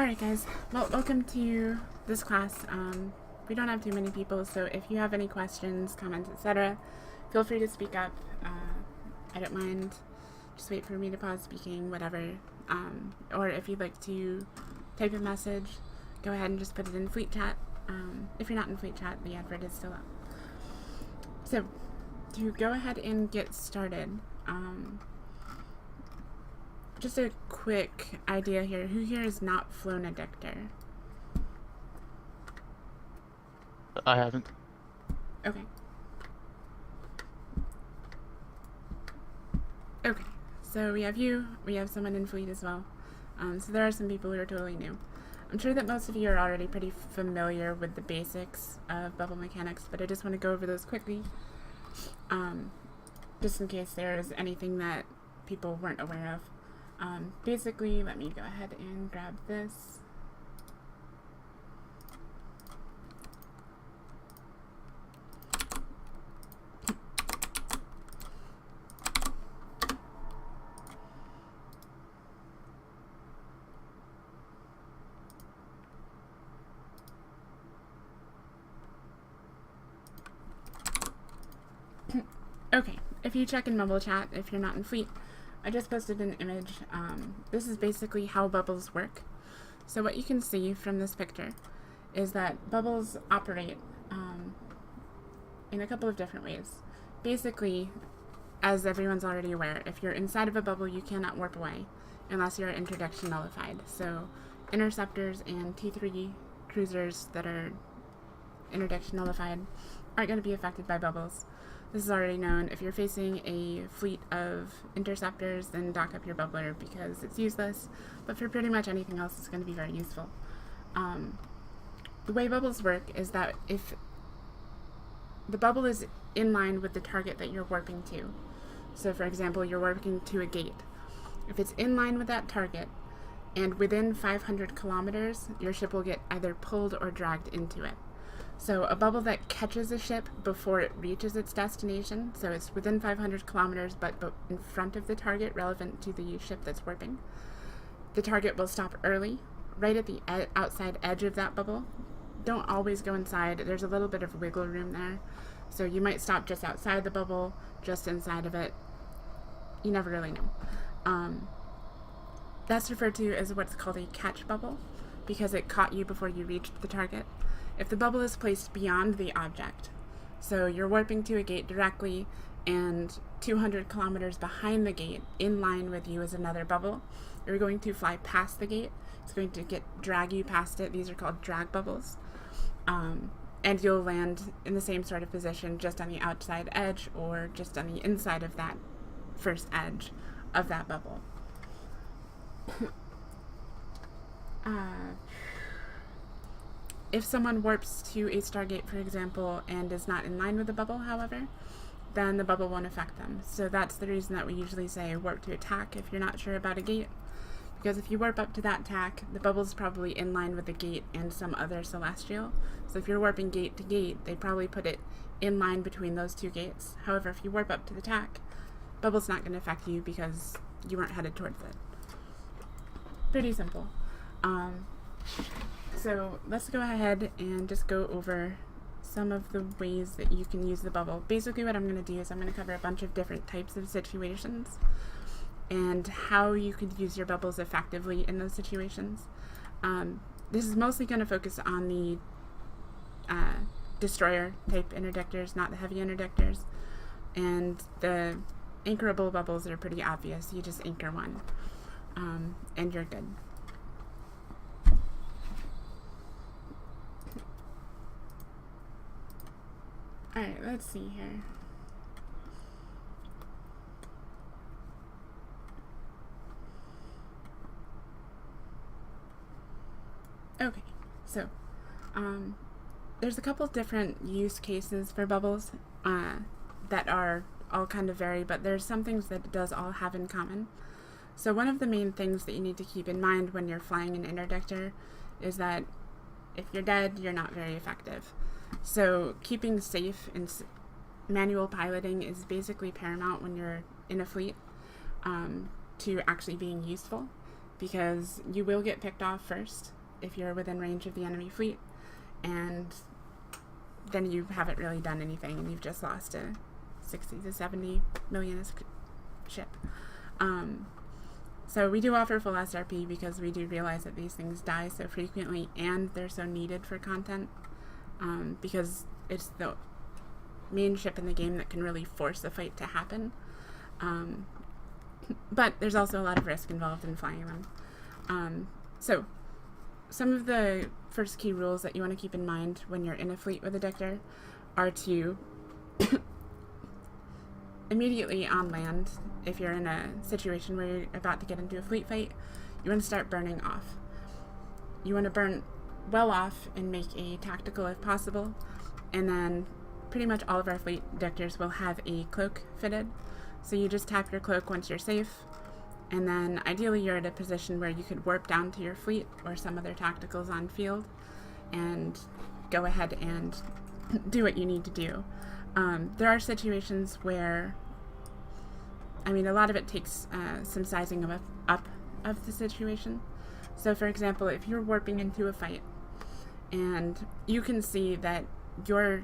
Alright guys, well, welcome to this class. We don't have too many people, so if you have any questions, comments, etc., feel free to speak up. I don't mind. Just wait for me to pause speaking, whatever. Or if you'd like to type a message, go ahead and just put it in Fleet Chat. If you're not in Fleet Chat, the advert is still up. So, to go ahead and get started, just a quick idea here. Who here has not flown a Dictor? I haven't. Okay. Okay, so we have you, we have someone in Fleet as well. So there are some people who are totally new. I'm sure that most of you are already pretty familiar with the basics of bubble mechanics, but I just want to go over those quickly, just in case there is anything that people weren't aware of. Basically, let me go ahead and grab this. Okay, if you check in Mumble Chat, if you're not in Fleet, I just posted an image. This is basically how bubbles work. So what you can see from this picture is that bubbles operate in a couple of different ways. Basically, as everyone's already aware, if you're inside of a bubble, you cannot warp away unless you're interdiction nullified. So interceptors and T3 cruisers that are interdiction nullified aren't going to be affected by bubbles. This is already known. If you're facing a fleet of interceptors, then dock up your bubbler because it's useless. But for pretty much anything else, it's going to be very useful. The way bubbles work is that if the bubble is in line with the target that you're warping to, so for example, you're warping to a gate. If it's in line with that target, and within 500 kilometers, your ship will get either pulled or dragged into it. So a bubble that catches a ship before it reaches its destination, so it's within 500 kilometers but in front of the target relevant to the ship that's warping, the target will stop early, right at the outside edge of that bubble. Don't always go inside. There's a little bit of wiggle room there. So you might stop just outside the bubble, just inside of it. You never really know. That's referred to as what's called a catch bubble because it caught you before you reached the target. If the bubble is placed beyond the object, so you're warping to a gate directly and 200 kilometers behind the gate, in line with you is another bubble, you're going to fly past the gate. It's going to drag you past it. These are called drag bubbles. And you'll land in the same sort of position just on the outside edge or just on the inside of that first edge of that bubble. If someone warps to a Stargate, for example, and is not in line with the bubble, however, then the bubble won't affect them. So that's the reason that we usually say warp to attack if you're not sure about a gate. Because if you warp up to that tack, the bubble's probably in line with the gate and some other celestial. So if you're warping gate to gate, they probably put it in line between those two gates. However, if you warp up to the tack, bubble's not going to affect you because you weren't headed towards it. Pretty simple. So let's go ahead and just go over some of the ways that you can use the bubble. Basically what I'm going to do is I'm going to cover a bunch of different types of situations and how you could use your bubbles effectively in those situations. This is mostly going to focus on the destroyer type interdictors, not the heavy interdictors. And the anchorable bubbles are pretty obvious. You just anchor one and you're good. Alright, let's see here. Okay, so there's a couple different use cases for bubbles that are all kind of vary, but there's some things that it does all have in common. So one of the main things that you need to keep in mind when you're flying an interdictor is that if you're dead, you're not very effective. So keeping safe and manual piloting is basically paramount when you're in a fleet to actually being useful. because you will get picked off first if you're within range of the enemy fleet, and then you haven't really done anything and you've just lost a 60 to 70 million ship. So we do offer full SRP because we do realize that these things die so frequently and they're so needed for content, because it's the main ship in the game that can really force the fight to happen. But there's also a lot of risk involved in flying them. So some of the first key rules that you want to keep in mind when you're in a fleet with a Dictor are to immediately on land, if you're in a situation where you're about to get into a fleet fight, you want to start burning off. You want to burn well off and make a tactical if possible, and then pretty much all of our fleet Dictors will have a cloak fitted. So you just tap your cloak once you're safe, and then ideally you're at a position where you could warp down to your fleet or some other tacticals on field and go ahead and do what you need to do. There are situations where, I mean, a lot of it takes some sizing up of the situation. So for example, if you're warping into a fight and you can see that your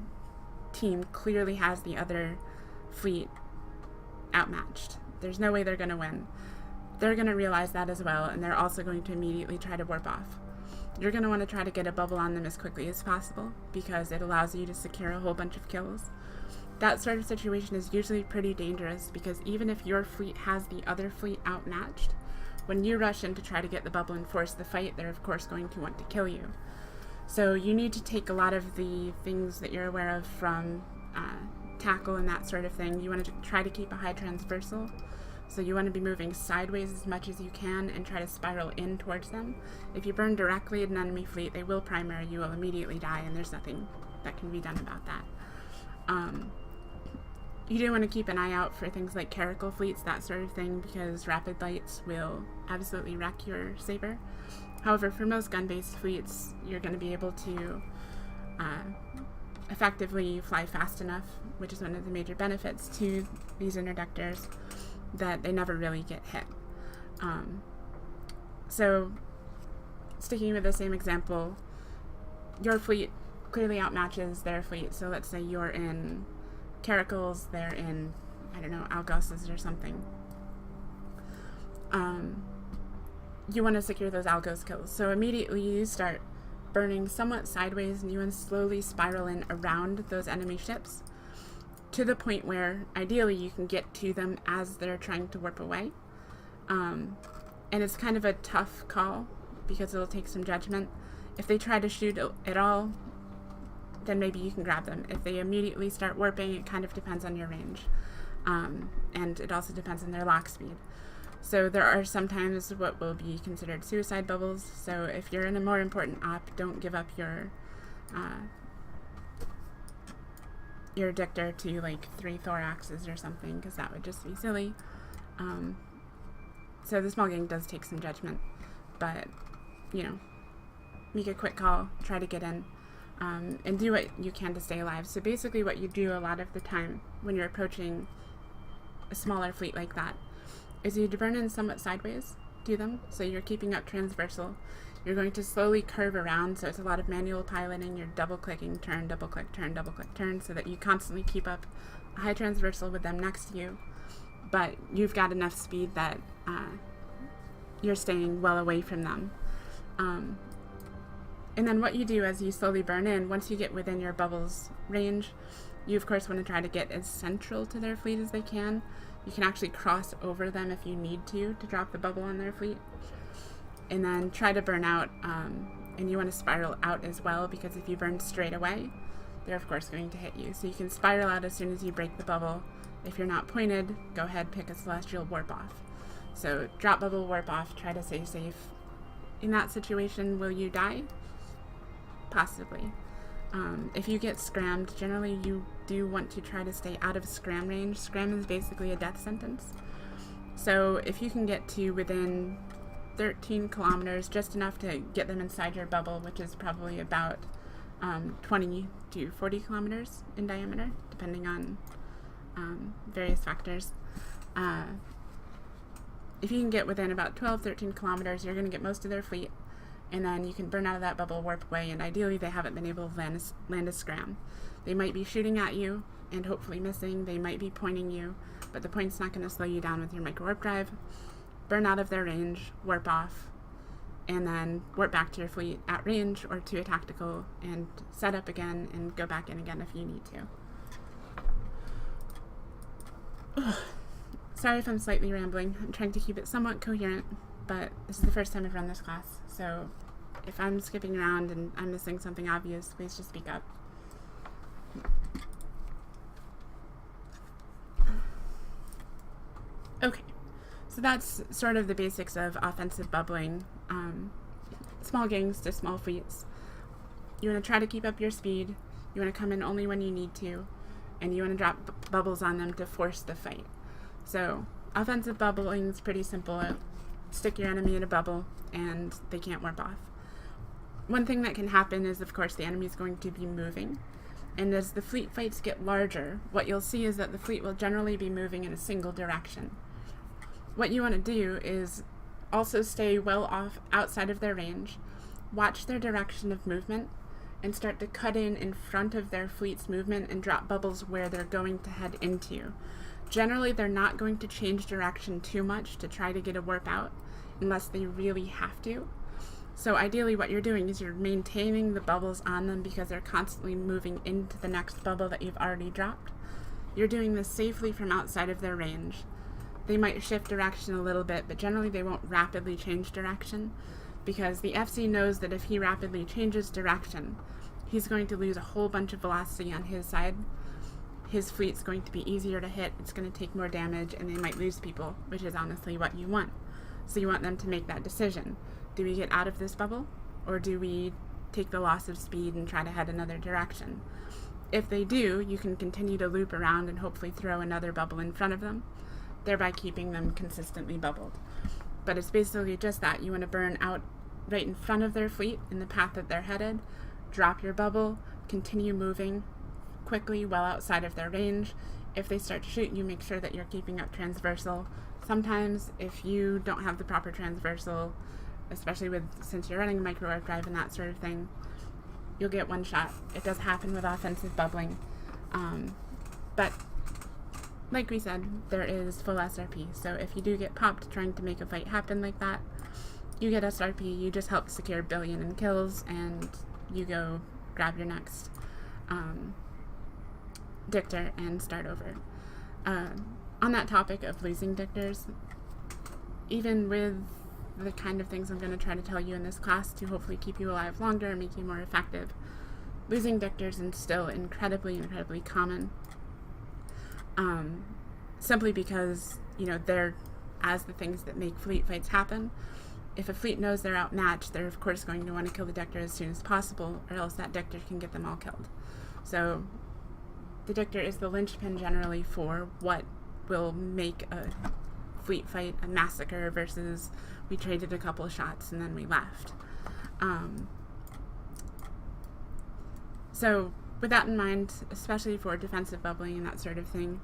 team clearly has the other fleet outmatched, there's no way they're going to win. They're going to realize that as well, and they're also going to immediately try to warp off. You're going to want to try to get a bubble on them as quickly as possible because it allows you to secure a whole bunch of kills. That sort of situation is usually pretty dangerous because even if your fleet has the other fleet outmatched, when you rush in to try to get the bubble and force the fight, they're of course going to want to kill you. So you need to take a lot of the things that you're aware of from tackle and that sort of thing. You want to try to keep a high transversal. So you want to be moving sideways as much as you can and try to spiral in towards them. If you burn directly at an enemy fleet, they will primary, you will immediately die, and there's nothing that can be done about that. You do want to keep an eye out for things like caracal fleets, that sort of thing, because rapid lights will absolutely wreck your saber. However, for most gun-based fleets, you're going to be able to effectively fly fast enough, which is one of the major benefits to these interdictors, that they never really get hit. So, sticking with the same example, your fleet clearly outmatches their fleet. So let's say you're in Caracals, they're in, I don't know, Algoses or something. You want to secure those Algos kills. So immediately you start burning somewhat sideways and you want to slowly spiral in around those enemy ships to the point where ideally you can get to them as they're trying to warp away. And it's kind of a tough call because it'll take some judgment. If they try to shoot at all, then maybe you can grab them. If they immediately start warping, it kind of depends on your range. And it also depends on their lock speed. So there are sometimes what will be considered suicide bubbles. So if you're in a more important op, don't give up your Dictor to like 3 thoraxes or something, because that would just be silly. So the small gang does take some judgment, but you know, make a quick call, try to get in, and do what you can to stay alive. So basically what you do a lot of the time when you're approaching a smaller fleet like that is you burn in somewhat sideways to them, so you're keeping up transversal. You're going to slowly curve around, so it's a lot of manual piloting. You're double-clicking, turn, double-click, turn, double-click, turn, so that you constantly keep up a high transversal with them next to you, but you've got enough speed that you're staying well away from them. And then what you do as you slowly burn in, once you get within your bubble's range, you of course want to try to get as central to their fleet as they can. You can actually cross over them if you need to drop the bubble on their fleet. And then try to burn out, and you want to spiral out as well, because if you burn straight away, they're of course going to hit you. So you can spiral out as soon as you break the bubble. If you're not pointed, go ahead, pick a celestial, warp off. So drop bubble, warp off, try to stay safe. In that situation, will you die? Possibly. If you get scrammed, generally you do want to try to stay out of scram range. Scram is basically a death sentence. So if you can get to within 13 kilometers, just enough to get them inside your bubble, which is probably about 20 to 40 kilometers in diameter, depending on various factors. if you can get within about 12, 13 kilometers, you're going to get most of their fleet, and then you can burn out of that bubble, warp away, and ideally they haven't been able to land a scram. They might be shooting at you and hopefully missing. They might be pointing you, but the point's not going to slow you down with your micro warp drive. Burn out of their range, warp off, and then warp back to your fleet at range or to a tactical and set up again and go back in again if you need to. Ugh. Sorry if I'm slightly rambling. I'm trying to keep it somewhat coherent, but this is the first time I've run this class, so if I'm skipping around and I'm missing something obvious, please just speak up. Okay, so that's sort of the basics of offensive bubbling. Small gangs to small fleets. You want to try to keep up your speed, you want to come in only when you need to, and you want to drop bubbles on them to force the fight. So, offensive bubbling is pretty simple. Stick your enemy in a bubble, and they can't warp off. One thing that can happen is, of course, the enemy is going to be moving. And as the fleet fights get larger, what you'll see is that the fleet will generally be moving in a single direction. What you want to do is also stay well off outside of their range, watch their direction of movement, and start to cut in front of their fleet's movement and drop bubbles where they're going to head into. Generally, they're not going to change direction too much to try to get a warp out unless they really have to. So ideally what you're doing is you're maintaining the bubbles on them because they're constantly moving into the next bubble that you've already dropped. You're doing this safely from outside of their range. They might shift direction a little bit, but generally they won't rapidly change direction because the FC knows that if he rapidly changes direction, he's going to lose a whole bunch of velocity on his side. His fleet's going to be easier to hit, it's going to take more damage, and they might lose people, which is honestly what you want. So you want them to make that decision. Do we get out of this bubble, or do we take the loss of speed and try to head another direction? If they do, you can continue to loop around and hopefully throw another bubble in front of them, thereby keeping them consistently bubbled. But it's basically just that. You want to burn out right in front of their fleet in the path that they're headed, drop your bubble, continue moving quickly well outside of their range. If they start to shoot you, make sure that you're keeping up transversal. Sometimes if you don't have the proper transversal, especially since you're running a micro warp drive and that sort of thing, you'll get one shot. It does happen with offensive bubbling, but like we said, there is full SRP. So if you do get popped trying to make a fight happen like that, you get SRP. You just help secure billion in kills, and you go grab your next dictor and start over. On that topic of losing dictors, even with the kind of things I'm going to try to tell you in this class to hopefully keep you alive longer and make you more effective, losing dictors is still incredibly common. Simply because, they're as the things that make fleet fights happen. If a fleet knows they're outmatched, they're of course going to want to kill the dictor as soon as possible, or else that dictor can get them all killed. So the dictor is the linchpin generally for what will make a fleet fight a massacre versus we traded a couple of shots and then we left. So with that in mind, especially for defensive bubbling and that sort of thing,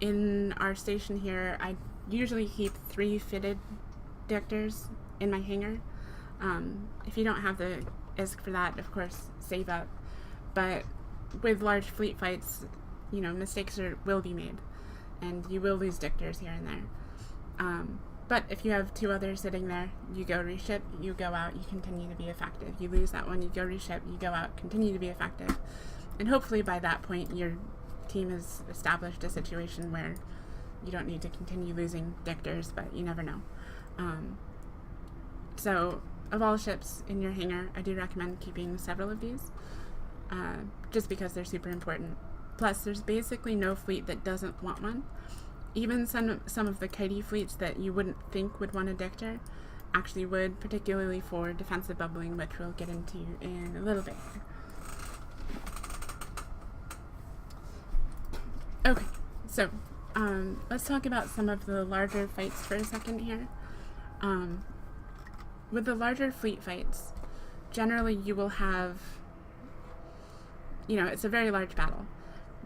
in our station here, I usually keep 3 fitted dictors in my hangar. If you don't have the ISK for that, of course, save up. But with large fleet fights, mistakes will be made, and you will lose dictors here and there. But if you have 2 others sitting there, you go reship, you go out, you continue to be effective. You lose that one, you go reship, you go out, continue to be effective. And hopefully by that point, your team has established a situation where you don't need to continue losing dictors, but you never know. So of all ships in your hangar, I do recommend keeping several of these, just because they're super important. Plus, there's basically no fleet that doesn't want one. Even some of the kitey fleets that you wouldn't think would want a dictor actually would, particularly for defensive bubbling, which we'll get into in a little bit. Okay, so let's talk about some of the larger fights for a second here. With the larger fleet fights, generally you will have, it's a very large battle.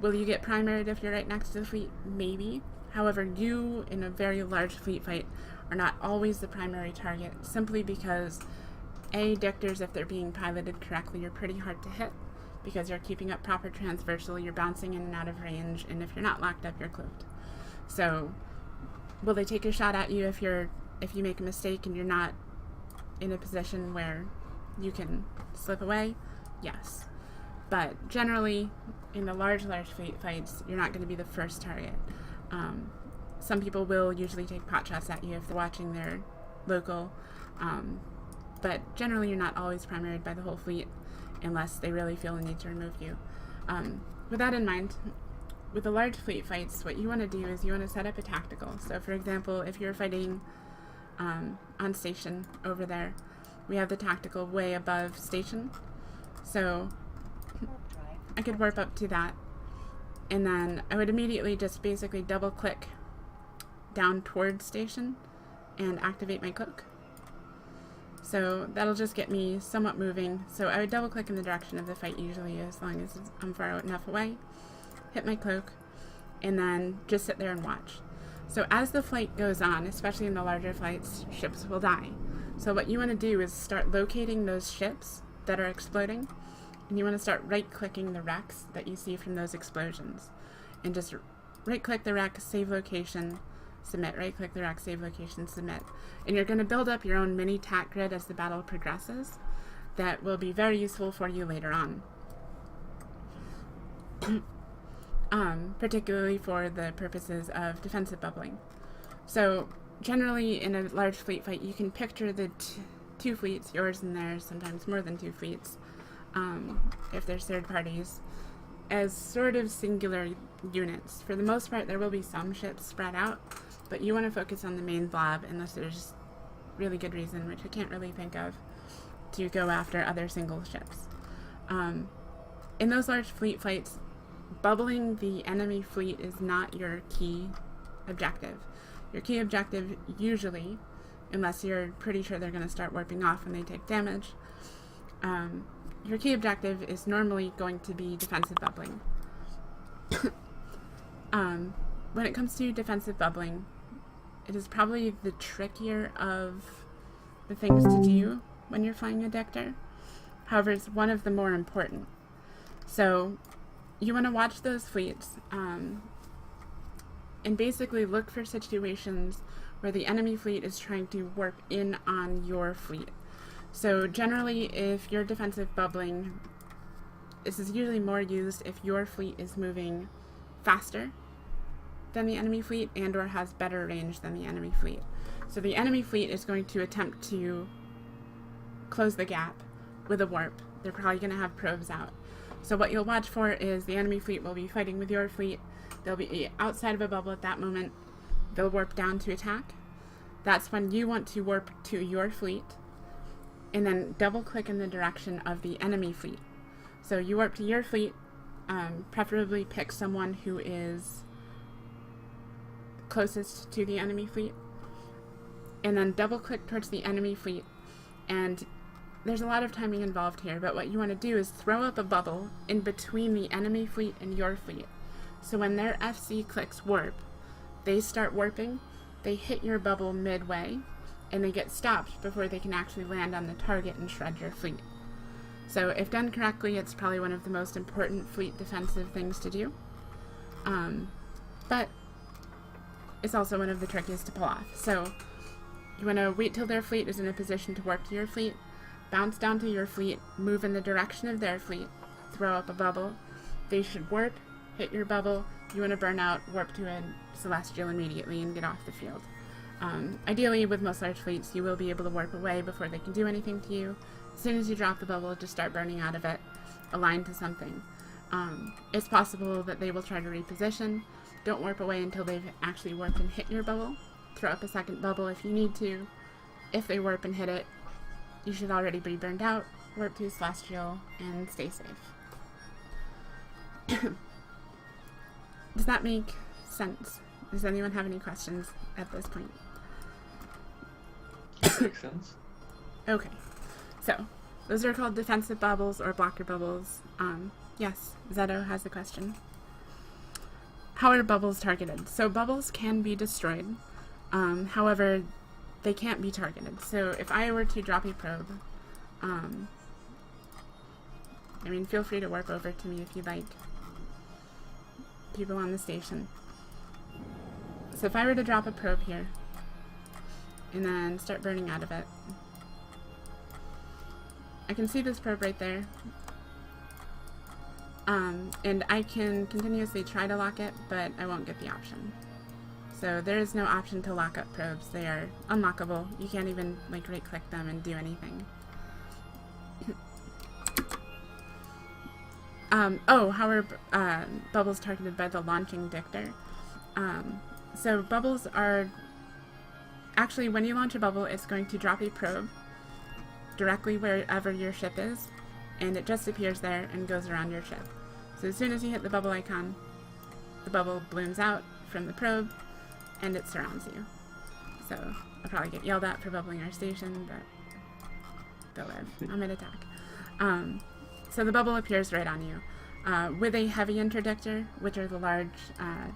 Will you get primaried if you're right next to the fleet? Maybe. However, you, in a very large fleet fight, are not always the primary target, simply because dictors, if they're being piloted correctly, are pretty hard to hit because you're keeping up proper transversal, you're bouncing in and out of range, and if you're not locked up, you're cloaked. So will they take a shot at you if you make a mistake and you're not in a position where you can slip away? Yes. But generally, in the large fleet fights, you're not going to be the first target. Some people will usually take pot shots at you if they're watching their local, but generally you're not always primaried by the whole fleet unless they really feel the need to remove you. With that in mind, with the large fleet fights, what you want to do is you want to set up a tactical. So for example, if you're fighting on station over there, we have the tactical way above station. So I could warp up to that, and then I would immediately just basically double click down towards station and activate my cloak. So that'll just get me somewhat moving. So I would double click in the direction of the fight usually, as long as I'm far enough away, hit my cloak, and then just sit there and watch. So as the flight goes on, especially in the larger flights, ships will die. So what you want to do is start locating those ships that are exploding, and you want to start right-clicking the wrecks that you see from those explosions. And just right-click the wreck, save location, submit, right-click the wreck, save location, submit. And you're going to build up your own mini tac grid as the battle progresses that will be very useful for you later on. Particularly for the purposes of defensive bubbling. So generally in a large fleet fight, you can picture the two fleets, yours and theirs, sometimes more than two fleets, if there's third parties, as sort of singular units. For the most part, there will be some ships spread out, but you want to focus on the main blob unless there's really good reason, which I can't really think of, to go after other single ships. In those large fleet fights, bubbling the enemy fleet is not your key objective. Your key objective usually, unless you're pretty sure they're going to start warping off when they take damage, your key objective is normally going to be defensive bubbling. When it comes to defensive bubbling, it is probably the trickier of the things to do when you're flying a Dictor. However, it's one of the more important. So you want to watch those fleets and basically look for situations where the enemy fleet is trying to warp in on your fleet. So generally, if you're defensive bubbling, this is usually more used if your fleet is moving faster than the enemy fleet and or has better range than the enemy fleet. So the enemy fleet is going to attempt to close the gap with a warp. They're probably going to have probes out. So what you'll watch for is the enemy fleet will be fighting with your fleet. They'll be outside of a bubble at that moment. They'll warp down to attack. That's when you want to warp to your fleet and then double click in the direction of the enemy fleet. So you warp to your fleet, preferably pick someone who is closest to the enemy fleet, and then double click towards the enemy fleet. And there's a lot of timing involved here, but what you want to do is throw up a bubble in between the enemy fleet and your fleet. So when their FC clicks warp, they start warping, they hit your bubble midway, and they get stopped before they can actually land on the target and shred your fleet. So if done correctly, it's probably one of the most important fleet defensive things to do. But it's also one of the trickiest to pull off. So you want to wait till their fleet is in a position to warp to your fleet, bounce down to your fleet, move in the direction of their fleet, throw up a bubble. They should warp, hit your bubble. You want to burn out, warp to a celestial immediately, and get off the field. Ideally, with most large fleets, you will be able to warp away before they can do anything to you. As soon as you drop the bubble, just start burning out of it, aligned to something. It's possible that they will try to reposition. Don't warp away until they've actually warped and hit your bubble. Throw up a second bubble if you need to. If they warp and hit it, you should already be burned out. Warp to a celestial and stay safe. Does that make sense? Does anyone have any questions at this point? Makes sense. Okay, so those are called defensive bubbles or blocker bubbles. Yes, Zeto has a question. How are bubbles targeted? So bubbles can be destroyed. However, they can't be targeted. So if I were to drop a probe, I mean, feel free to warp over to me if you'd like. People on the station. So if I were to drop a probe here, and then start burning out of it, I can see this probe right there. And I can continuously try to lock it, but I won't get the option. So there is no option to lock up probes. They are unlockable. You can't even like right click them and do anything. Oh, how are bubbles targeted by the launching dictor? So bubbles are actually, when you launch a bubble, it's going to drop a probe directly wherever your ship is, and it just appears there and goes around your ship. So as soon as you hit the bubble icon, the bubble blooms out from the probe and it surrounds you. So I'll probably get yelled at for bubbling our station, but they'll live. I'm at attack. So the bubble appears right on you. With a heavy interdictor, which are the large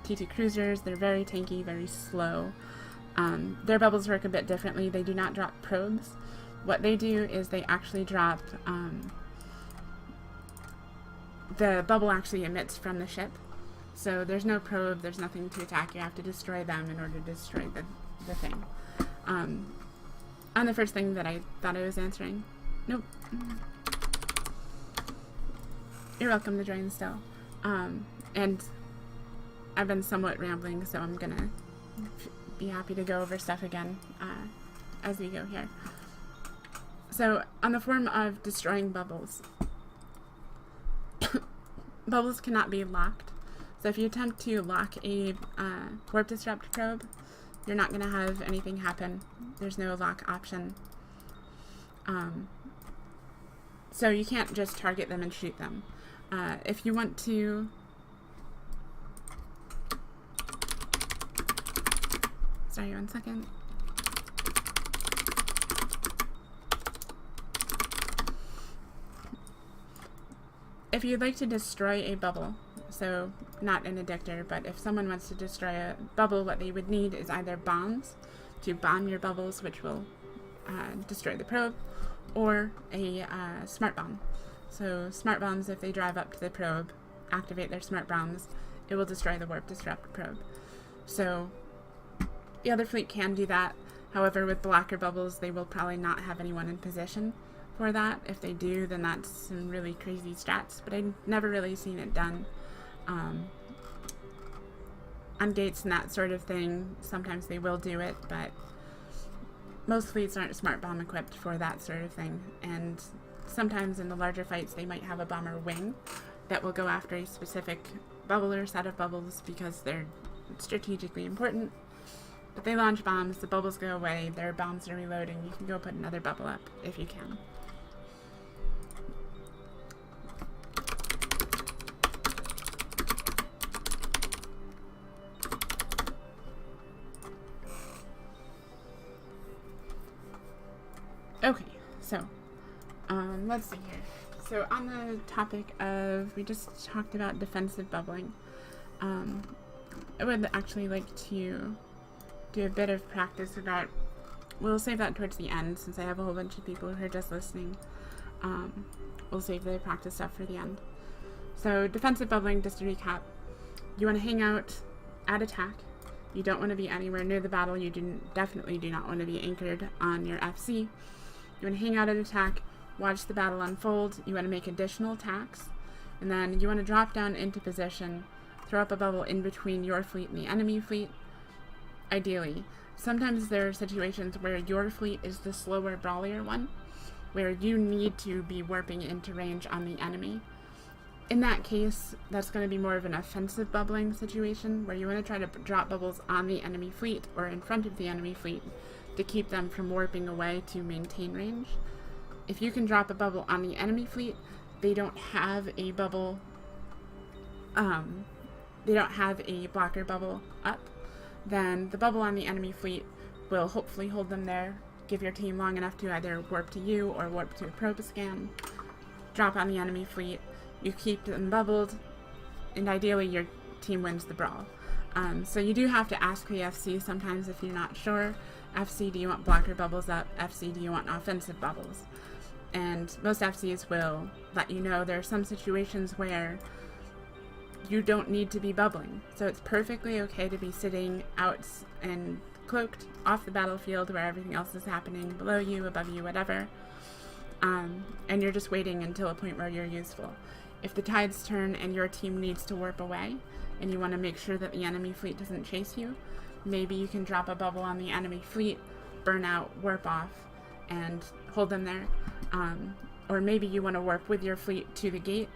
T2 cruisers, they're very tanky, very slow. Their bubbles work a bit differently. They do not drop probes. What they do is they actually drop, the bubble actually emits from the ship. So there's no probe, there's nothing to attack. You have to destroy them in order to destroy the thing. On the first thing that I thought I was answering. Nope. You're welcome to join still. And I've been somewhat rambling, so I'm gonna be happy to go over stuff again as we go here. So on the form of destroying bubbles, bubbles cannot be locked. So if you attempt to lock a warp disrupt probe, you're not going to have anything happen. There's no lock option. So you can't just target them and shoot them. If you want to... Sorry, 1 second. If you'd like to destroy a bubble, so not an addictor, but if someone wants to destroy a bubble, what they would need is either bombs to bomb your bubbles, which will destroy the probe, or a smart bomb. So smart bombs, if they drive up to the probe, activate their smart bombs, it will destroy the warp disrupt probe. So the other fleet can do that. However, with blocker bubbles, they will probably not have anyone in position for that. If they do, then that's some really crazy stats, but I've never really seen it done. On gates and that sort of thing, sometimes they will do it, but most fleets aren't smart bomb equipped for that sort of thing, and sometimes in the larger fights they might have a bomber wing that will go after a specific bubble or set of bubbles because they're strategically important. But they launch bombs, the bubbles go away, their bombs are reloading, you can go put another bubble up if you can. Okay, so let's see here. So on the topic of, we just talked about defensive bubbling. I would actually like to do a bit of practice with that. We'll save that towards the end since I have a whole bunch of people who are just listening. We'll save the practice stuff for the end. So defensive bubbling, just to recap, you want to hang out at attack. You don't want to be anywhere near the battle. You definitely do not want to be anchored on your FC. You want to hang out at attack, watch the battle unfold. You want to make additional attacks, and then you want to drop down into position, throw up a bubble in between your fleet and the enemy fleet, ideally. Sometimes there are situations where your fleet is the slower, brawlier one, where you need to be warping into range on the enemy. In that case, that's going to be more of an offensive bubbling situation, where you want to try to drop bubbles on the enemy fleet or in front of the enemy fleet to keep them from warping away to maintain range. If you can drop a bubble on the enemy fleet, they don't have a bubble, they don't have a blocker bubble up, then the bubble on the enemy fleet will hopefully hold them there, give your team long enough to either warp to you or warp to a probe scan, drop on the enemy fleet, you keep them bubbled, and ideally your team wins the brawl. So you do have to ask the FC sometimes if you're not sure. FC, do you want blocker bubbles up? FC, do you want offensive bubbles? And most FCs will let you know there are some situations where you don't need to be bubbling. So it's perfectly okay to be sitting out and cloaked off the battlefield where everything else is happening, below you, above you, whatever. And you're just waiting until a point where you're useful. If the tides turn and your team needs to warp away, and you want to make sure that the enemy fleet doesn't chase you, maybe you can drop a bubble on the enemy fleet, burn out, warp off, and hold them there. Or maybe you want to warp with your fleet to the gate.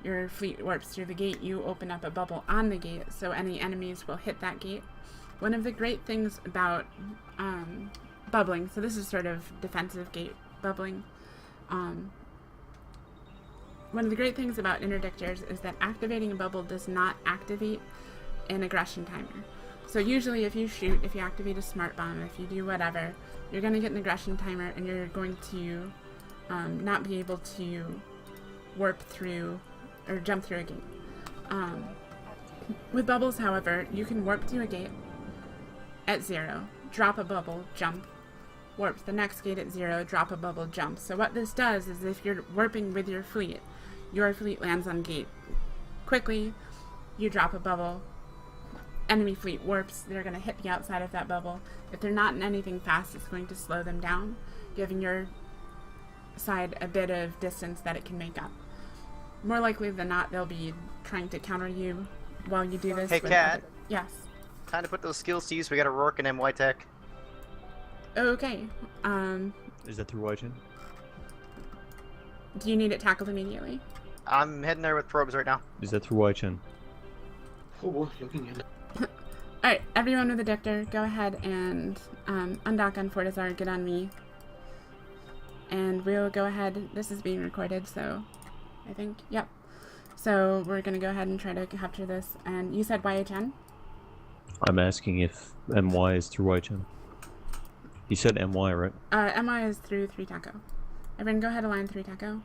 Your fleet warps through the gate, you open up a bubble on the gate, so any enemies will hit that gate. One of the great things about bubbling, so this is sort of defensive gate bubbling. One of the great things about interdictors is that activating a bubble does not activate an aggression timer. So usually if you shoot, if you activate a smart bomb, if you do whatever, you're going to get an aggression timer and you're going to not be able to warp through or jump through a gate. With bubbles, however, you can warp to a gate at 0, drop a bubble, jump, warp to the next gate at 0, drop a bubble, jump. So what this does is if you're warping with your fleet lands on gate quickly, you drop a bubble, enemy fleet warps, they're going to hit the outside of that bubble. If they're not in anything fast, it's going to slow them down, giving your side a bit of distance that it can make up. More likely than not, they'll be trying to counter you while you do this. Hey, Kat. Yes. Time to put those skills to use. We got a Rourke and MY Tech. Okay. Is that through Whiten? Do you need it tackled immediately? I'm heading there with probes right now. Is that through Whiten? Oh, looking at it. Alright, everyone with a dictor, go ahead and undock on Fortizar, get on me. And we'll go ahead, this is being recorded, so I think, yep. So we're going to go ahead and try to capture this. And you said YHN? I'm asking if MY is through Whiten. You said MY, right? MY is through 3 Taco. Everyone go ahead and align 3 Taco.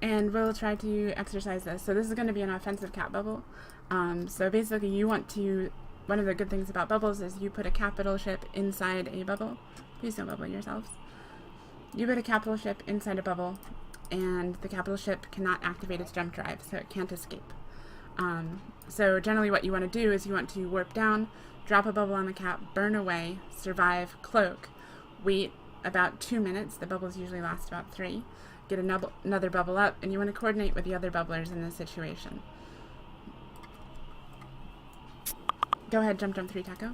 And we'll try to exercise this. So this is going to be an offensive cap bubble. So basically you want to, one of the good things about bubbles is you put a capital ship inside a bubble. Please don't bubble yourselves. You put a capital ship inside a bubble, and the capital ship cannot activate its jump drive, so it can't escape. So generally what you want to do is you want to warp down, drop a bubble on the cap, burn away, survive, cloak, wait about 2 minutes. The bubbles usually last about 3. Get another bubble up, and you want to coordinate with the other bubblers in this situation. Go ahead, jump 3 Taco.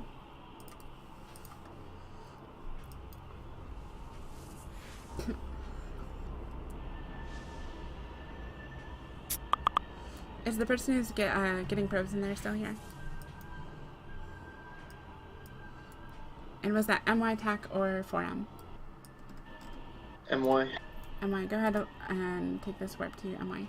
Is the person who's getting probes in there still here? And was that MY TAC or 4M? MY. MY, go ahead and take this warp to MY.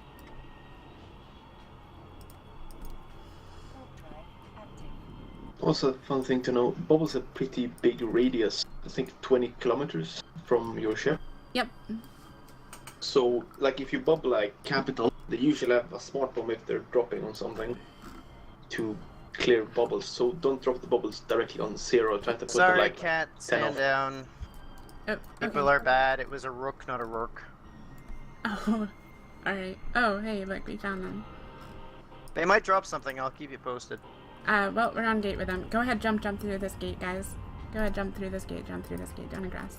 Also, fun thing to know, bubbles a pretty big radius. I think 20 kilometers from your ship. Yep. So, like, if you bubble like capital, they usually have a smart bomb if they're dropping on something to clear bubbles. So don't drop the bubbles directly on 0. Try to put Sorry, them like Cat. 10 Stand off. down. Oh, People okay. are bad. It was a Rook, not a Rourke. Oh, alright. Oh, hey, look, we found them. They might drop something. I'll keep you posted. Well, we're on gate with them. Go ahead, jump through this gate, guys. Go ahead, jump through this gate, don't aggress.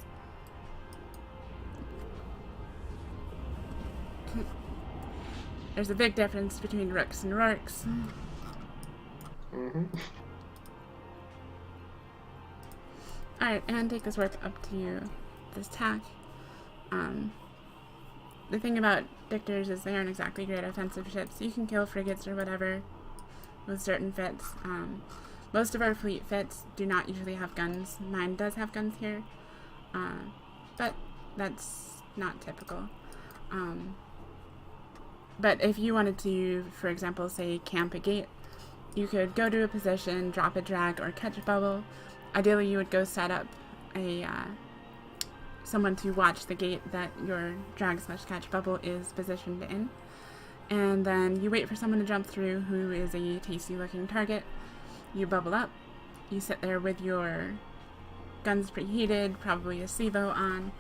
There's a big difference between rooks and rourks. Mm-hmm. Alright, and take this warp up to this tack. The thing about dictors is they aren't exactly great offensive ships. You can kill frigates or whatever with certain fits. Most of our fleet fits do not usually have guns. Mine does have guns here, but that's not typical. But if you wanted to, for example, say camp a gate, you could go to a position, drop a drag, or catch a bubble. Ideally, you would go set up a someone to watch the gate that your drag/catch bubble is positioned in. And then you wait for someone to jump through who is a tasty looking target. You bubble up. You sit there with your guns preheated, probably a SIVO on,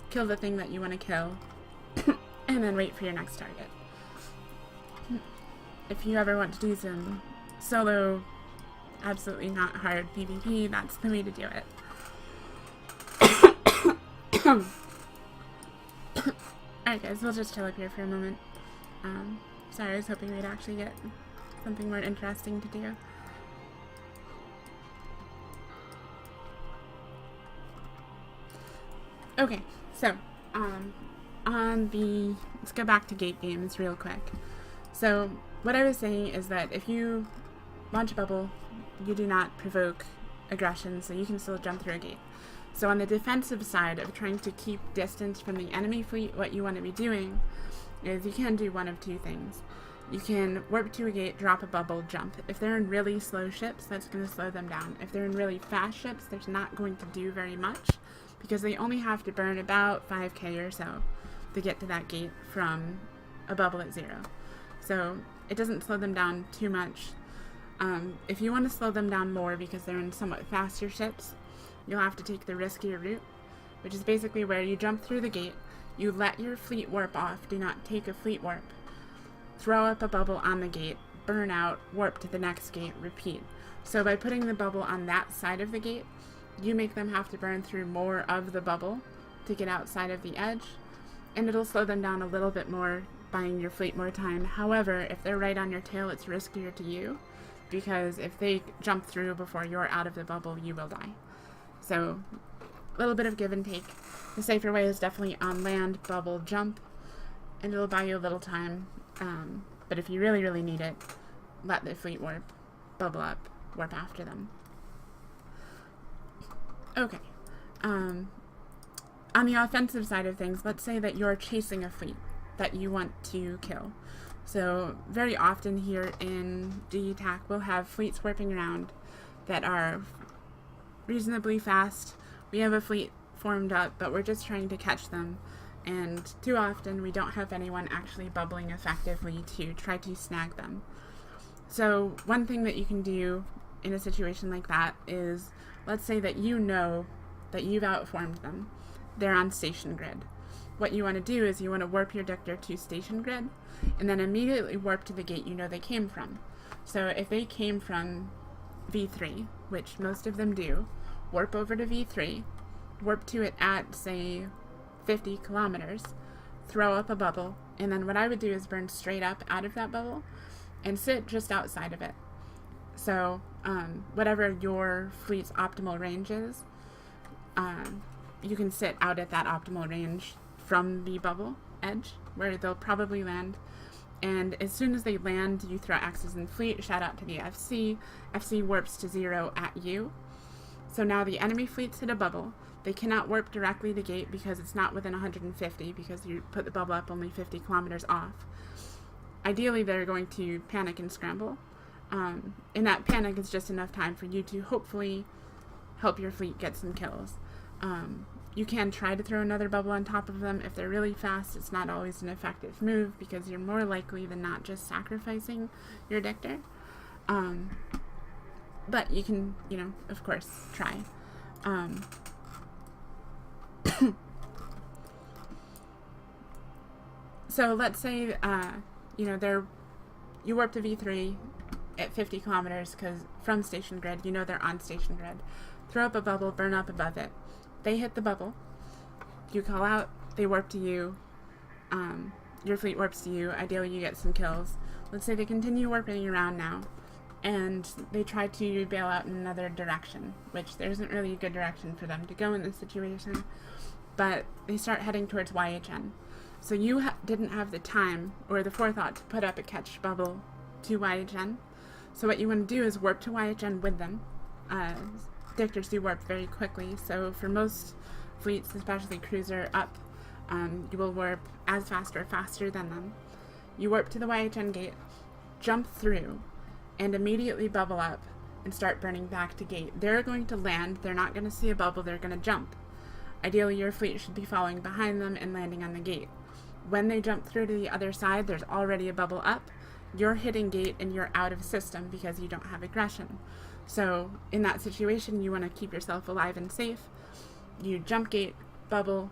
kill the thing that you want to kill, and then wait for your next target. If you ever want to do some solo, absolutely not hard PvP, that's the way to do it. Alright guys, we'll just chill up here for a moment. Sorry, I was hoping we'd actually get something more interesting to do. Okay, so, let's go back to gate games real quick. So, what I was saying is that if you launch a bubble, you do not provoke aggression, so you can still jump through a gate. So on the defensive side of trying to keep distance from the enemy fleet, what you want to be doing is you can do one of two things. You can warp to a gate, drop a bubble, jump. If they're in really slow ships, that's going to slow them down. If they're in really fast ships, there's not going to do very much, because they only have to burn about 5k or so to get to that gate from a bubble at 0. So it doesn't slow them down too much. If you want to slow them down more because they're in somewhat faster ships, you'll have to take the riskier route, which is basically where you jump through the gate, you let your fleet warp off, do not take a fleet warp, throw up a bubble on the gate, burn out, warp to the next gate, repeat. So by putting the bubble on that side of the gate, you make them have to burn through more of the bubble to get outside of the edge, and it'll slow them down a little bit more, buying your fleet more time. However, if they're right on your tail, it's riskier to you, because if they jump through before you're out of the bubble, you will die. So, a little bit of give and take. The safer way is definitely on land, bubble, jump, and it'll buy you a little time. But if you really, really need it, let the fleet warp, bubble up, warp after them. Okay. On the offensive side of things, let's say that you're chasing a fleet that you want to kill. So very often here in DTAC, we'll have fleets warping around that are reasonably fast. We have a fleet formed up, but we're just trying to catch them. And too often we don't have anyone actually bubbling effectively to try to snag them. So one thing that you can do in a situation like that is, let's say that you know that you've outformed them. They're on station grid. What you want to do is you want to warp your Dictor to station grid, and then immediately warp to the gate you know they came from. So if they came from V3, which most of them do, warp over to V3, warp to it at, say, 50 kilometers, throw up a bubble, and then what I would do is burn straight up out of that bubble and sit just outside of it. So whatever your fleet's optimal range is, you can sit out at that optimal range from the bubble edge, where they'll probably land. And as soon as they land, you throw axes in fleet, shout out to the FC. FC warps to 0 at you. So now the enemy fleet's hit a bubble. They cannot warp directly to gate because it's not within 150, because you put the bubble up only 50 kilometers off. Ideally, they're going to panic and scramble. And that panic is just enough time for you to hopefully help your fleet get some kills. You can try to throw another bubble on top of them. If they're really fast, it's not always an effective move, because you're more likely than not just sacrificing your Dictor. But you can, of course, try. So let's say, you warp to V3 at 50 kilometers because from station grid, they're on station grid. Throw up a bubble, burn up above it. They hit the bubble. You call out, they warp to you. Your fleet warps to you. Ideally, you get some kills. Let's say they continue warping around now, and they try to bail out in another direction, which there isn't really a good direction for them to go in this situation, but they start heading towards YHN. So you didn't have the time or the forethought to put up a catch bubble to YHN. So what you want to do is warp to YHN with them. Dictors do warp very quickly, so for most fleets, especially cruiser up, you will warp as fast or faster than them. You warp to the YHN gate, jump through, and immediately bubble up and start burning back to gate. They're going to land, they're not going to see a bubble, they're going to jump. Ideally, your fleet should be following behind them and landing on the gate. When they jump through to the other side, there's already a bubble up. You're hitting gate and you're out of system because you don't have aggression. So in that situation, you want to keep yourself alive and safe. You jump gate, bubble,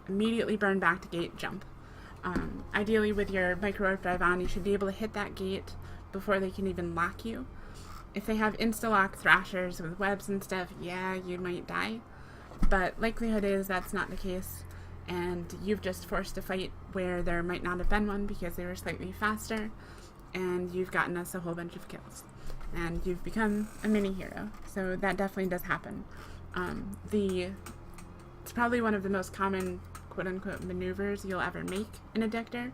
immediately burn back to gate, jump. Ideally, with your micro warp drive on, you should be able to hit that gate before they can even lock you. If they have insta-lock thrashers with webs and stuff, yeah, you might die. But likelihood is that's not the case, and you've just forced a fight where there might not have been one because they were slightly faster, and you've gotten us a whole bunch of kills. And you've become a mini hero, so that definitely does happen. It's probably one of the most common quote-unquote maneuvers you'll ever make in a Dictor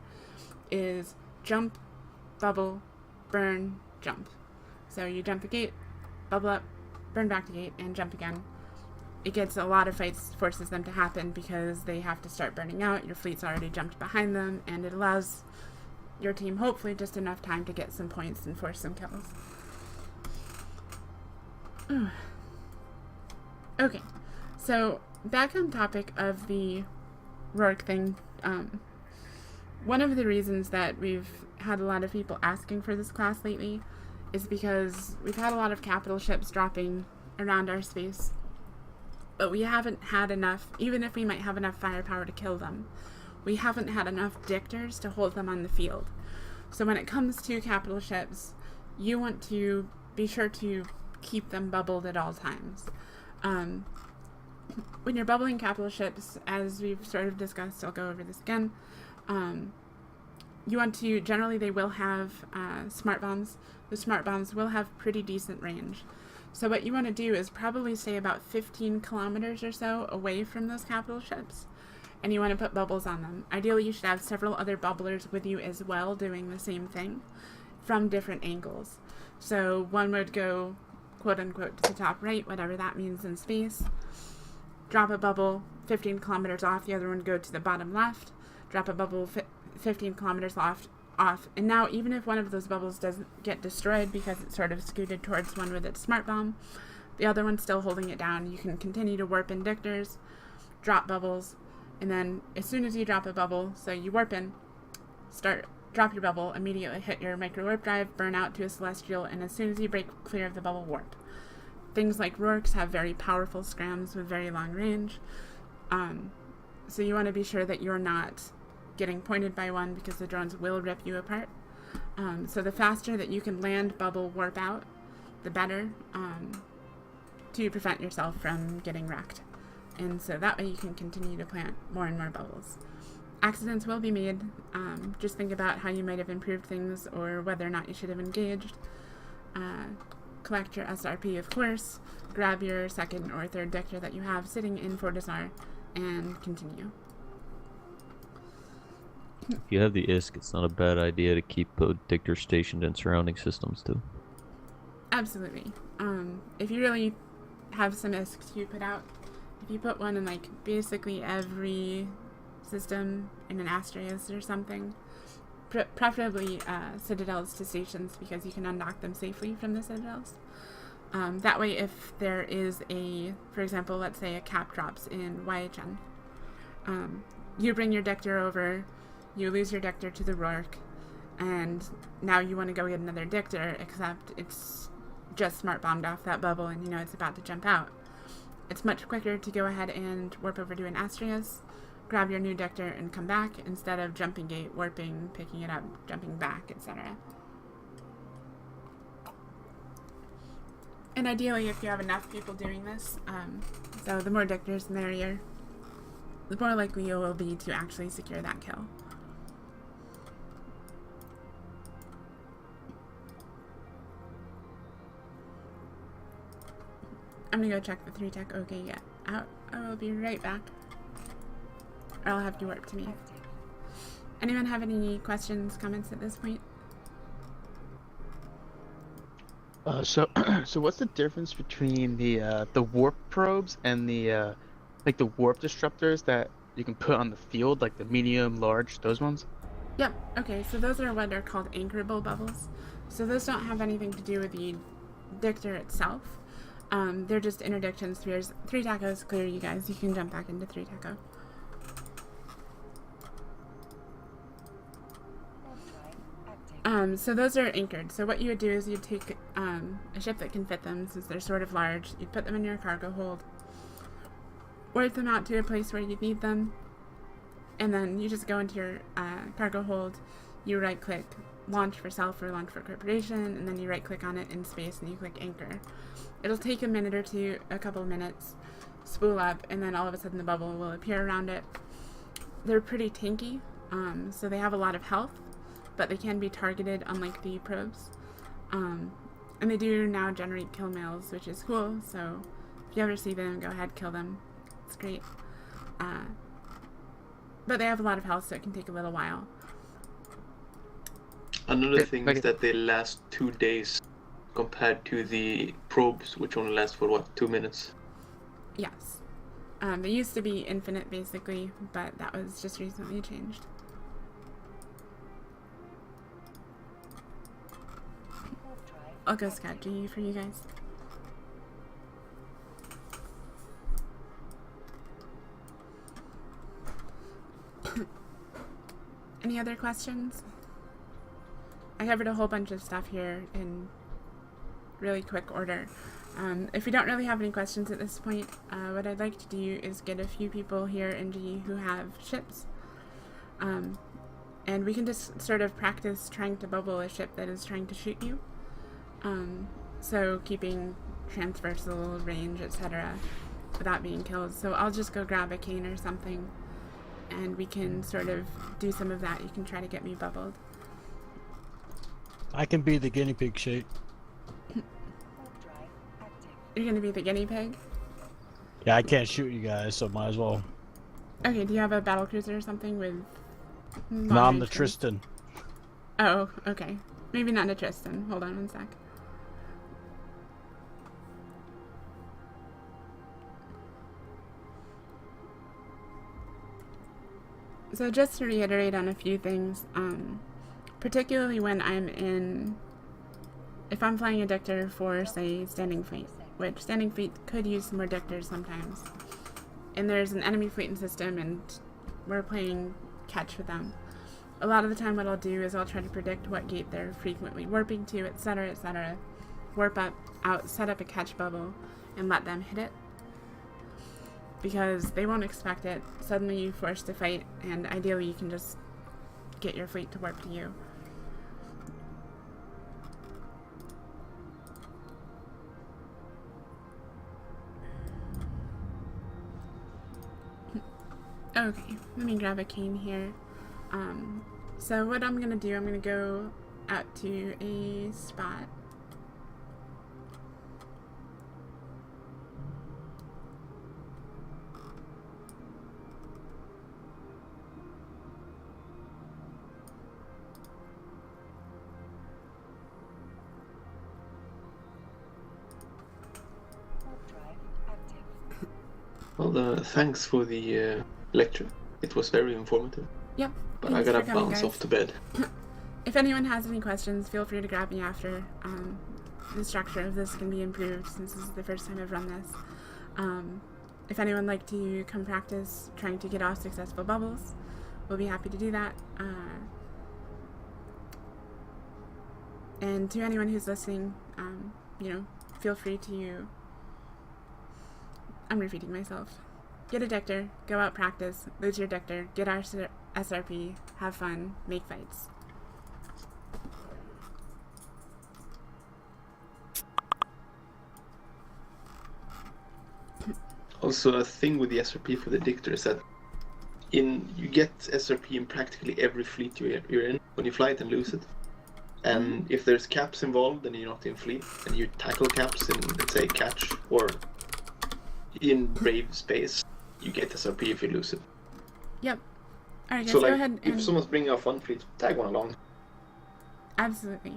is jump, bubble, burn, jump. So you jump the gate, bubble up, burn back to gate, and jump again. It gets a lot of fights, forces them to happen because they have to start burning out, your fleet's already jumped behind them, and it allows your team hopefully just enough time to get some points and force some kills. Okay, so back on topic of the Rourke thing, one of the reasons that we've had a lot of people asking for this class lately is because we've had a lot of capital ships dropping around our space, but we haven't had enough, even if we might have enough firepower to kill them, we haven't had enough Dictors to hold them on the field. So when it comes to capital ships, you want to be sure to keep them bubbled at all times. When you're bubbling capital ships, as we've sort of discussed, I'll go over this again, you want to, generally they will have smart bombs. The smart bombs will have pretty decent range. So what you want to do is probably stay about 15 kilometers or so away from those capital ships, and you want to put bubbles on them. Ideally, you should have several other bubblers with you as well doing the same thing from different angles. So one would go quote-unquote to the top right, whatever that means in space, drop a bubble 15 kilometers off, the other one go to the bottom left, drop a bubble 15 kilometers off, and now even if one of those bubbles doesn't get destroyed because it's sort of scooted towards one with its smart bomb, the other one's still holding it down. You can continue to warp in Dictors, drop bubbles, and then as soon as you drop a bubble, so you warp in, drop your bubble, immediately hit your micro warp drive, burn out to a celestial, and as soon as you break clear of the bubble, warp. Things like Rourkes have very powerful scrams with very long range, so you want to be sure that you're not getting pointed by one because the drones will rip you apart. So the faster that you can land, bubble, warp out, the better, to prevent yourself from getting wrecked. And so that way you can continue to plant more and more bubbles. Accidents will be made. Just think about how you might have improved things or whether or not you should have engaged. Collect your SRP, of course. Grab your second or third Dictor that you have sitting in Fortizar and continue. If you have the ISK, it's not a bad idea to keep a Dictor stationed in surrounding systems too. Absolutely. If you really have some ISKs to put out, if you put one in like basically every system in an Astraeus or something, preferably citadels to stations because you can undock them safely from the citadels. That way if there is for example, let's say a cap drops in YHN, you bring your Dictor over, you lose your Dictor to the Rourke, and now you want to go get another Dictor, except it's just smart bombed off that bubble and you know it's about to jump out. It's much quicker to go ahead and warp over to an Astraeus, grab your new Dictor, and come back instead of jumping gate, warping, picking it up, jumping back, etc. And ideally, if you have enough people doing this, so the more Dictors the merrier, the more likely you will be to actually secure that kill. I'm gonna go check the 3 tech. Okay, yeah. I will be right back. Or I'll have you warp to me. Anyone have any questions, comments at this point? So what's the difference between the warp probes and the like the warp disruptors that you can put on the field, like the medium, large, those ones? Yep. Okay, so those are what are called anchorable bubbles. So those don't have anything to do with the Dictor itself. They're just interdiction spheres. 3 tacos clear, you guys. You can jump back into 3 taco. So those are anchored. So what you would do is you'd take a ship that can fit them, since they're sort of large. You'd put them in your cargo hold, warp them out to a place where you need them, and then you just go into your cargo hold. You right-click launch for self or launch for corporation, and then you right-click on it in space and you click anchor. It'll take a minute or two, a couple of minutes, spool up, and then all of a sudden the bubble will appear around it. They're pretty tanky, so they have a lot of health, but they can be targeted, unlike the probes. And they do now generate kill mails, which is cool, so if you ever see them, go ahead, kill them. It's great. But they have a lot of health, so it can take a little while. Another thing like is that they last 2 days compared to the probes, which only last for what, 2 minutes? Yes. They used to be infinite, basically, but that was just recently changed. I'll go scout G for you guys. Any other questions? I covered a whole bunch of stuff here in really quick order. If you don't really have any questions at this point, what I'd like to do is get a few people here in G who have ships. And we can just sort of practice trying to bubble a ship that is trying to shoot you. So keeping transversal range, etc., without being killed. So I'll just go grab a cane or something, and we can sort of do some of that. You can try to get me bubbled. I can be the guinea pig shape. You're gonna be the guinea pig? Yeah, I can't shoot you guys, so might as well. Okay, do you have a battle cruiser or something with No, I'm the guns? Tristan. Oh, okay. Maybe not a Tristan. Hold on one sec. So just to reiterate on a few things, particularly when if I'm flying a dictator for, say, standing fleet, which standing fleet could use some more dictators sometimes, and there's an enemy fleet in system and we're playing catch with them, a lot of the time what I'll do is I'll try to predict what gate they're frequently warping to, etc., etc., warp out, set up a catch bubble, and let them hit it. Because they won't expect it. Suddenly you're forced to fight, and ideally you can just get your fleet to warp to you. Okay, let me grab a cane here. So what I'm gonna do, I'm gonna go out to a spot. Well, thanks for the lecture. It was very informative. Yep. But I thanks gotta for coming, bounce guys. off to bed. If anyone has any questions, feel free to grab me after. The structure of this can be improved since this is the first time I've run this. If anyone would like to come practice trying to get off successful bubbles, we'll be happy to do that. And to anyone who's listening, feel free to... I'm repeating myself. Get a Dector, go out practice, lose your Dector, get our SRP, have fun, make fights. Also, a thing with the SRP for the Dictator is that you get SRP in practically every fleet you're in when you fly it and lose it. And if there's caps involved and you're not in fleet, and you tackle caps in, let's say, catch or in brave space, you get SRP if you lose it. Yep. Alright guys, So, go like, ahead and... if someone's bringing a fun fleet, tag one along. Absolutely.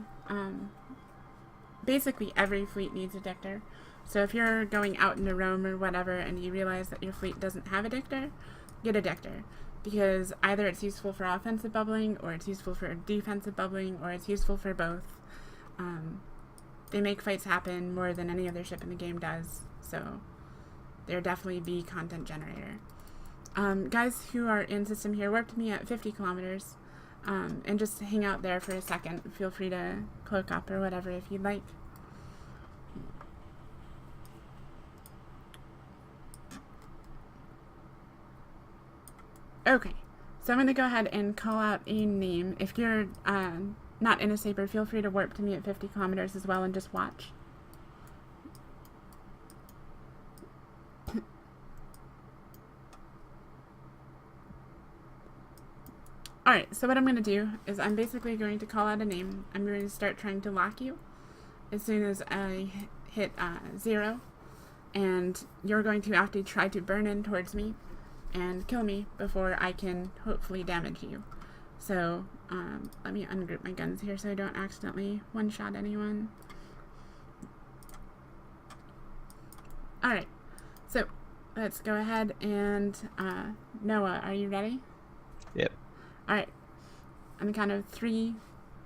Basically every fleet needs a Dictor. So if you're going out into Rome or whatever and you realize that your fleet doesn't have a Dictor, get a Dictor. Because either it's useful for offensive bubbling, or it's useful for defensive bubbling, or it's useful for both. they make fights happen more than any other ship in the game does. So they're definitely the content generator. Guys who are in system here, warp to me at 50 kilometers. And just hang out there for a second. Feel free to cloak up or whatever if you'd like. Okay, so I'm going to go ahead and call out a name. If you're not in a saber, feel free to warp to me at 50 kilometers as well and just watch. Alright, so what I'm going to do is I'm basically going to call out a name. I'm going to start trying to lock you as soon as I hit 0. And you're going to have to try to burn in towards me and kill me before I can hopefully damage you. So let me ungroup my guns here so I don't accidentally one-shot anyone. Alright, so let's go ahead and Noah, are you ready? Yep. Alright, on the count of 3,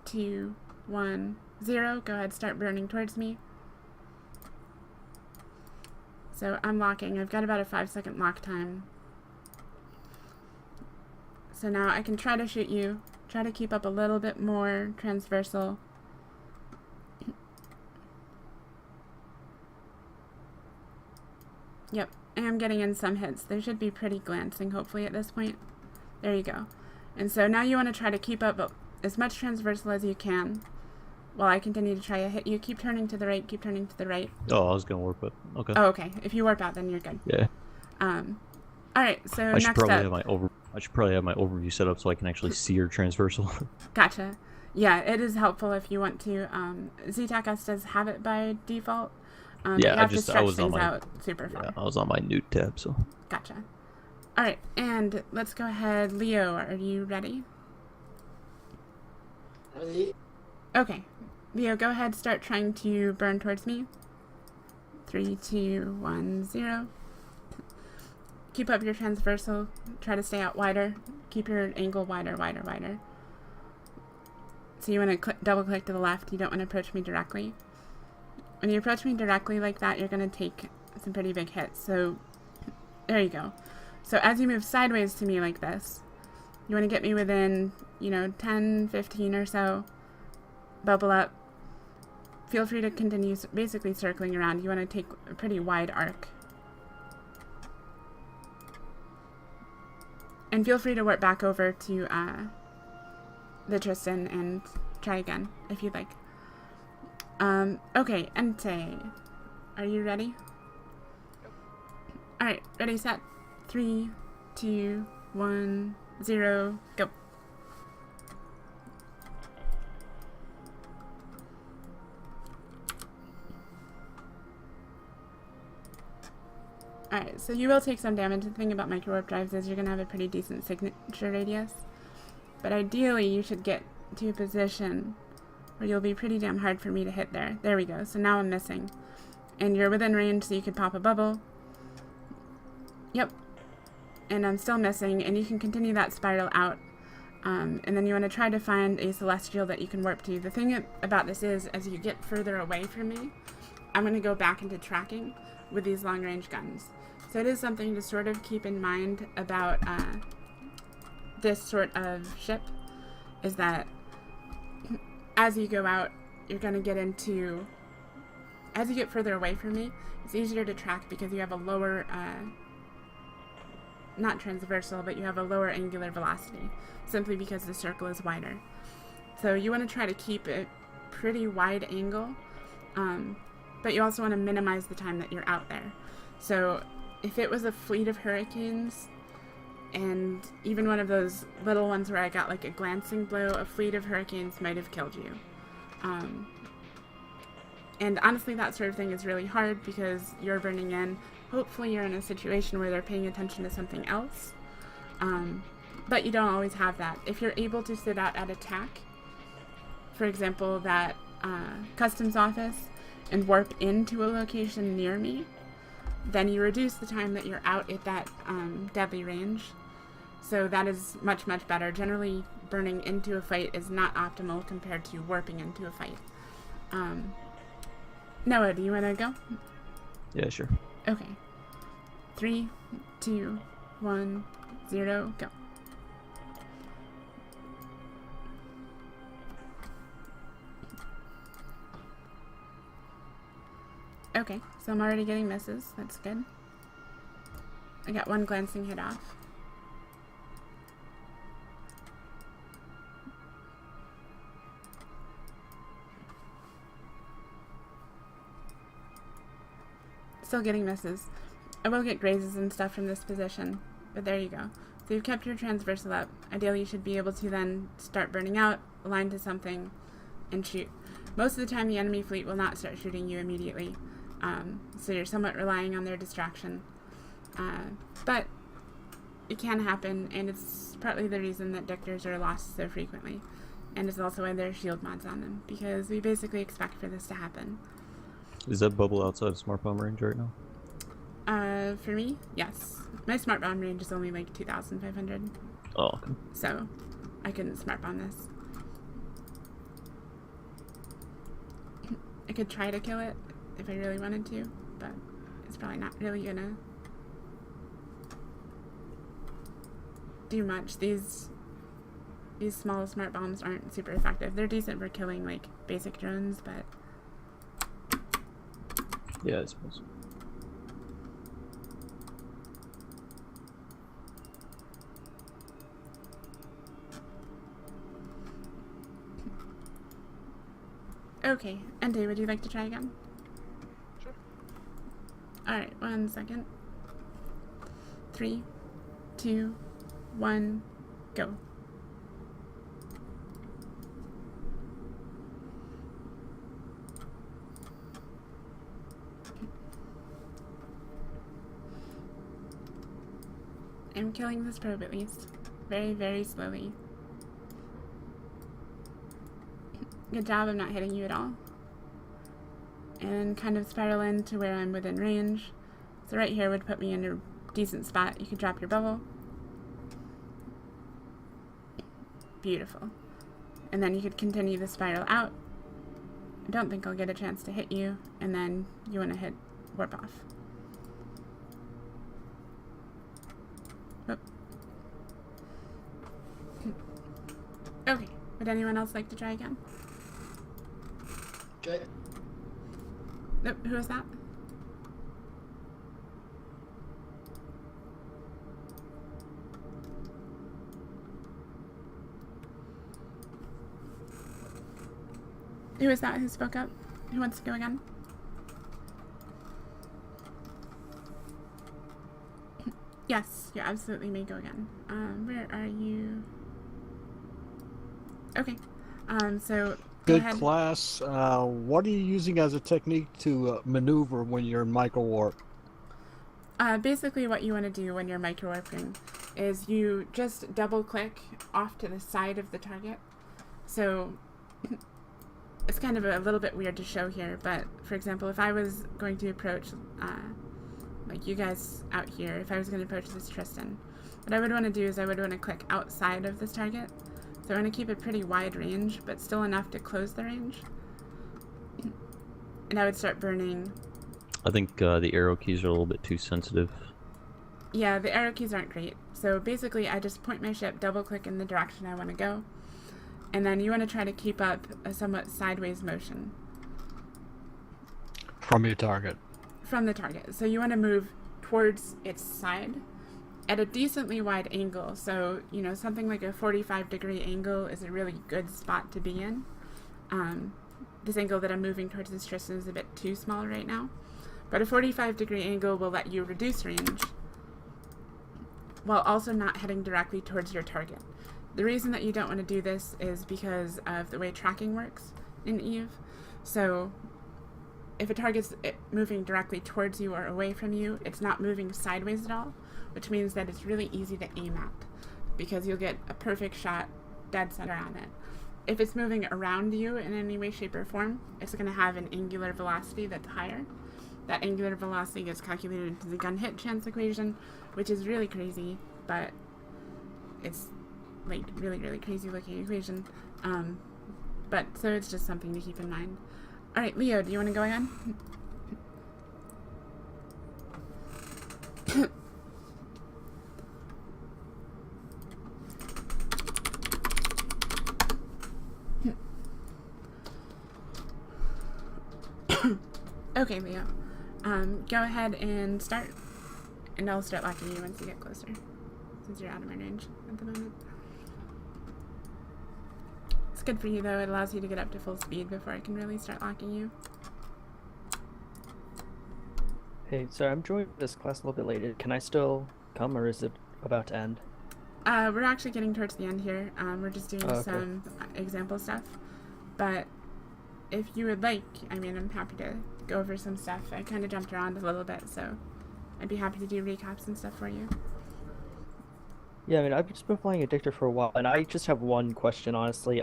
2, 1, 0, go ahead, start burning towards me. So I'm locking. I've got about a 5-second lock time. So now I can try to shoot you, try to keep up a little bit more transversal. Yep, I am getting in some hits. They should be pretty glancing, hopefully, at this point. There you go. And so now you want to try to keep up as much transversal as you can while I continue to try to hit you. Keep turning to the right, keep turning to the right. Oh, I was gonna warp it. Okay. Oh, okay. If you warp out, then you're good. Yeah. Alright, so I should next probably up. have my overview set up so I can actually see your transversal. Gotcha. Yeah, it is helpful if you want to. ZTACS does have it by default. Yeah, you have to I stretch was on things my out super far. yeah, I was on my newt tab, so. Gotcha. Alright, and let's go ahead. Leo, are you ready? Okay. Leo, go ahead, start trying to burn towards me. 3, 2, 1, 0. Keep up your transversal. Try to stay out wider. Keep your angle wider, wider, wider. So you want to double click to the left. You don't want to approach me directly. When you approach me directly like that, you're going to take some pretty big hits. So there you go. So as you move sideways to me like this, you want to get me within, 10, 15 or so. Bubble up. Feel free to continue basically circling around. You want to take a pretty wide arc. And feel free to warp back over to the Tristan and try again if you'd like. Okay, Entei, are you ready? Alright, ready, set. 3, 2, 1, 0, go. Alright, so you will take some damage. The thing about micro warp drives is you're going to have a pretty decent signature radius. But ideally, you should get to a position where you'll be pretty damn hard for me to hit there. There we go. So now I'm missing. And you're within range, so you could pop a bubble. Yep. And I'm still missing, and you can continue that spiral out. And then you want to try to find a celestial that you can warp to. The thing about this is, as you get further away from me, I'm going to go back into tracking with these long-range guns. So it is something to sort of keep in mind about this sort of ship, is that as you go out, you're going to get into, as you get further away from me, it's easier to track because you have a lower, not transversal, but you have a lower angular velocity, simply because the circle is wider. So you want to try to keep a pretty wide angle, but you also want to minimize the time that you're out there. So if it was a fleet of hurricanes, and even one of those little ones where I got like a glancing blow, a fleet of hurricanes might have killed you. And honestly, that sort of thing is really hard because you're burning in. Hopefully you're in a situation where they're paying attention to something else. But you don't always have that. If you're able to sit out at attack, for example, that customs office, and warp into a location near me, then you reduce the time that you're out at that deadly range. So that is much, much better. Generally, burning into a fight is not optimal compared to warping into a fight. Noah, do you want to go? Yeah, sure. Okay. 3, 2, 1, 0, go. Okay, so I'm already getting misses. That's good. I got one glancing hit off. Still getting misses. I will get grazes and stuff from this position, but there you go. So you've kept your transversal up. Ideally, you should be able to then start burning out, align to something, and shoot. Most of the time, the enemy fleet will not start shooting you immediately, so you're somewhat relying on their distraction. But it can happen, and it's partly the reason that Dictors are lost so frequently, and it's also why there are shield mods on them, because we basically expect for this to happen. Is that bubble outside of smart bomb range right now? For me, yes. My smart bomb range is only like 2,500, Oh, okay. so I couldn't smart bomb this. I could try to kill it if I really wanted to, but it's probably not really gonna do much. These small smart bombs aren't super effective. They're decent for killing like basic drones, but Yeah, I suppose. okay. Ente, would you like to try again? Sure. Alright, 1 second. 3, 2, 1, go. I'm killing this probe at least. Very, very slowly. Good job, I'm not hitting you at all. And kind of spiral in to where I'm within range. So right here would put me in a decent spot. You could drop your bubble. Beautiful. And then you could continue the spiral out. I don't think I'll get a chance to hit you. And then you want to hit warp off. Whoop. Okay. Would anyone else like to try again? Okay. Nope. Who was that? Who is that who spoke up? Who wants to go again? Yes, you absolutely may go again. Where are you? Okay. So go Good ahead. class. What are you using as a technique to maneuver when you're in micro warp? Basically what you want to do when you're micro warping is you just double click off to the side of the target. So it's kind of a little bit weird to show here, but for example, if I was going to approach, like you guys out here, if I was going to approach this Tristan, what I would want to do is I would want to click outside of this target. So I want to keep a pretty wide range, but still enough to close the range. And I would start burning. I think the arrow keys are a little bit too sensitive. Yeah, the arrow keys aren't great. So basically I just point my ship, double click in the direction I want to go. And then you want to try to keep up a somewhat sideways motion From your target. from the target. So you want to move towards its side at a decently wide angle. So, you know, something like a 45-degree angle is a really good spot to be in. This angle that I'm moving towards this Tristan is a bit too small right now. But a 45-degree angle will let you reduce range while also not heading directly towards your target. The reason that you don't want to do this is because of the way tracking works in EVE. So if a target's moving directly towards you or away from you, it's not moving sideways at all, which means that it's really easy to aim at because you'll get a perfect shot dead center on it. If it's moving around you in any way, shape, or form, it's going to have an angular velocity that's higher. That angular velocity gets calculated into the gun hit chance equation, which is really crazy, but it's like really, really crazy looking equation. But so it's just something to keep in mind. Alright, Leo, do you want to go again? Okay, Leo. Go ahead and start. And I'll start locking you once you get closer. Since you're out of my range at the moment. It's good for you though, it allows you to get up to full speed before I can really start locking you. Hey, sorry, I'm joining this class a little bit later. Can I still come, or is it about to end? We're actually getting towards the end here. We're just doing Okay. some example stuff. But if you would like, I mean, I'm happy to go over some stuff. I kind of jumped around a little bit, so I'd be happy to do recaps and stuff for you. Yeah, I mean, I've just been playing Addictor for a while, and I just have one question, honestly.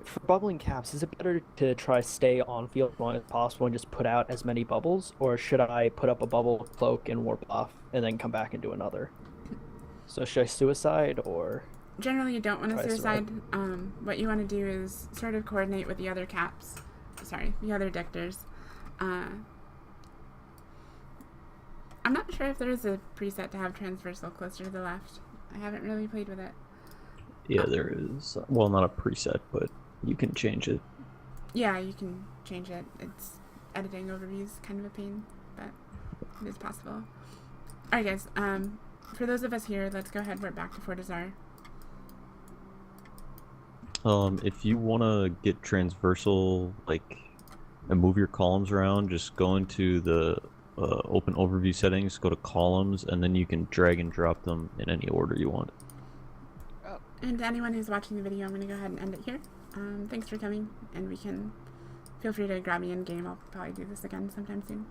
For bubbling caps, is it better to try stay on field as long as possible and just put out as many bubbles, or should I put up a bubble, cloak, and warp off, and then come back and do another? So should I suicide, or... Generally, you don't want to Try suicide. What you want to do is sort of coordinate with the other caps. Sorry, the other dictors. I'm not sure if there is a preset to have transversal closer to the left. I haven't really played with it. Yeah, there is. Well, not a preset, but you can change it. Yeah, you can change it. It's editing overviews kind of a pain, but it is possible. Alright guys, for those of us here, let's go ahead and work back to Fortizar. If you want to get transversal, like, and move your columns around, just go into the open overview settings, go to columns, and then you can drag and drop them in any order you want. And to anyone who's watching the video, I'm going to go ahead and end it here. Thanks for coming, and we can feel free to grab me in game. I'll probably do this again sometime soon.